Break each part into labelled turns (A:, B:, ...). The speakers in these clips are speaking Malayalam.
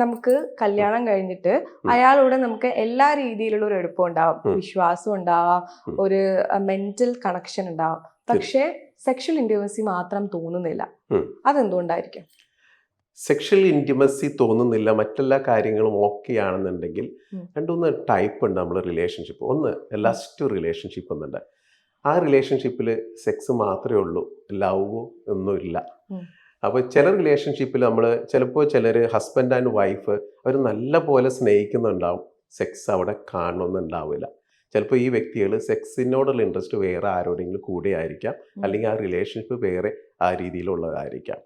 A: നമുക്ക് കല്യാണം കഴിഞ്ഞിട്ട് അയാളോട് നമുക്ക് എല്ലാ രീതിയിലുള്ള ഒരു അടുപ്പം ഉണ്ടാവാം, വിശ്വാസം ഉണ്ടാവാം, ഒരു മെന്റൽ കണക്ഷൻ ഉണ്ടാവാം. പക്ഷേ സെക്ഷൽ ഇന്റിമസി മാത്രം തോന്നുന്നില്ല. അതെന്തുകൊണ്ടായിരിക്കും?
B: സെക്ഷൽ ഇന്റിമസി തോന്നുന്നില്ല, മറ്റെല്ലാ കാര്യങ്ങളും ഓക്കെ ആണെന്നുണ്ടെങ്കിൽ രണ്ടുമൂന്ന് ടൈപ്പ് ഉണ്ട് നമ്മൾ റിലേഷൻഷിപ്പ്. ഒന്ന് ലസ്റ്റ് റിലേഷൻഷിപ്പ് എന്നുണ്ട്. ആ റിലേഷൻഷിപ്പിൽ സെക്സ് മാത്രമേ ഉള്ളൂ, ലവ് ഒന്നുമില്ല. അപ്പോൾ ചില റിലേഷൻഷിപ്പിൽ നമ്മൾ ചിലപ്പോൾ ചിലർ ഹസ്ബൻഡ് ആൻഡ് വൈഫ് അവർ നല്ല പോലെ സ്നേഹിക്കുന്നുണ്ടാവും, സെക്സ് അവിടെ കാണണമെന്നുണ്ടാവില്ല. ചിലപ്പോൾ ഈ വ്യക്തികൾ സെക്സിനോടുള്ള ഇൻട്രസ്റ്റ് വേറെ ആരോടെങ്കിലും കൂടെ ആയിരിക്കാം, അല്ലെങ്കിൽ ആ റിലേഷൻഷിപ്പ് വേറെ ആ രീതിയിലുള്ളതായിരിക്കാം.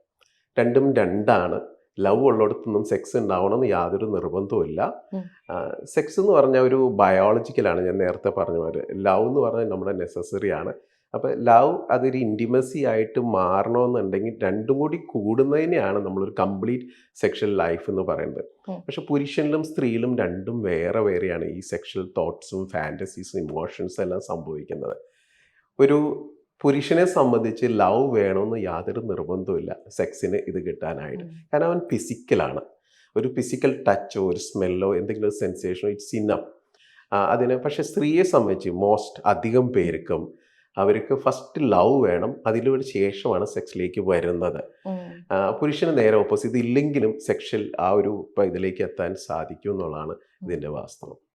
B: രണ്ടും രണ്ടാണ്. ലവ് ഉള്ളിടത്തൊന്നും സെക്സ് ഉണ്ടാവണമെന്ന് യാതൊരു നിർബന്ധവുമില്ല. സെക്സ് എന്ന് പറഞ്ഞാൽ ഒരു ബയോളജിക്കലാണ്. ഞാൻ നേരത്തെ പറഞ്ഞ പോലെ ലവ് എന്ന് പറഞ്ഞാൽ നമ്മുടെ നെസസറി ആണ്. അപ്പോൾ ലവ് അതൊരു ഇൻറ്റിമസി ആയിട്ട് മാറണമെന്നുണ്ടെങ്കിൽ രണ്ടും കൂടി കൂടുന്നതിനെയാണ് നമ്മളൊരു കംപ്ലീറ്റ് സെക്ഷൽ ലൈഫ് എന്ന് പറയുന്നത്. പക്ഷെ പുരുഷനിലും സ്ത്രീയിലും രണ്ടും വേറെ വേറെയാണ് ഈ സെക്ഷൽ തോട്ട്സും ഫാൻറ്റസീസും ഇമോഷൻസും എല്ലാം സംഭവിക്കുന്നത്. ഒരു പുരുഷനെ സംബന്ധിച്ച് ലവ് വേണമെന്ന് യാതൊരു നിർബന്ധവുമില്ല സെക്സിന് ഇത് കിട്ടാനായിട്ട്. കാരണം അവൻ ഫിസിക്കലാണ്. ഒരു ഫിസിക്കൽ ടച്ചോ ഒരു സ്മെല്ലോ എന്തെങ്കിലും ഒരു സെൻസേഷനോ ഇറ്റ്സ് ഇനഫ് അതിന്. പക്ഷെ സ്ത്രീയെ സംബന്ധിച്ച് അധികം പേർക്കും അവർക്ക് ഫസ്റ്റ് ലവ് വേണം, അതിലൂടെ ശേഷമാണ് സെക്സിലേക്ക് വരുന്നത്. പുരുഷന് നേരെ ഓപ്പോസിറ്റ്. ഇതില്ലെങ്കിലും സെക്ഷൽ ആ ഒരു ഇതിലേക്ക് എത്താൻ സാധിക്കും എന്നുള്ളതാണ് ഇതിൻ്റെ വാസ്തവം.